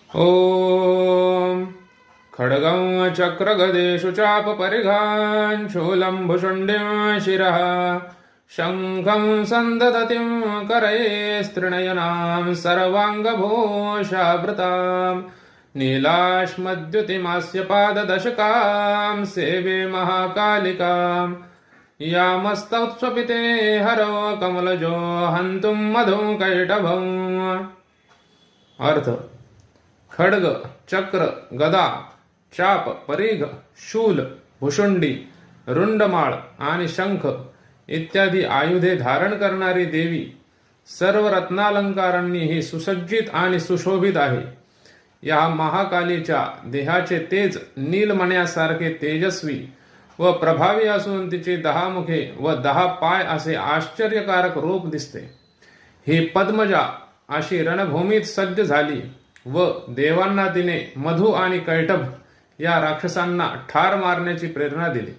ॐ खड्गं चक्रगदेषु चापपरिघान् शूलं भुषुण्डिं शिरः शङ्खं सन्ददतिं करैस्त्रिणयनां सर्वाङ्गभूषावृतां नीलाश्मद्युतिमास्य पाददशकां सेवे महाकालिकां यामस्तौत्स्वपिते हरो कमलजो हन्तुं मधुं कैटभम्। अर्थ: खड्ग, चक्र, गदा, चाप, परिघ, शूल, भुषुंडी, रुंडमाळ आणि शंख इत्यादी आयुधे धारण करणारी देवी सर्व रत्नालंकारांनी ही सुसज्जित आणि सुशोभित आहे. या महाकालीच्या देहाचे तेज नीलमण्यासारखे तेजस्वी व प्रभावी असून तिचे 10 मुखे व 10 पाय असे आश्चर्यकारक रूप दिसते. ही पद्मजा अशी रणभूमीत सज्ज झाली व देवांना तिने मधु आणि कैटभ या राक्षसांना ठार मारण्याची प्रेरणा दिली.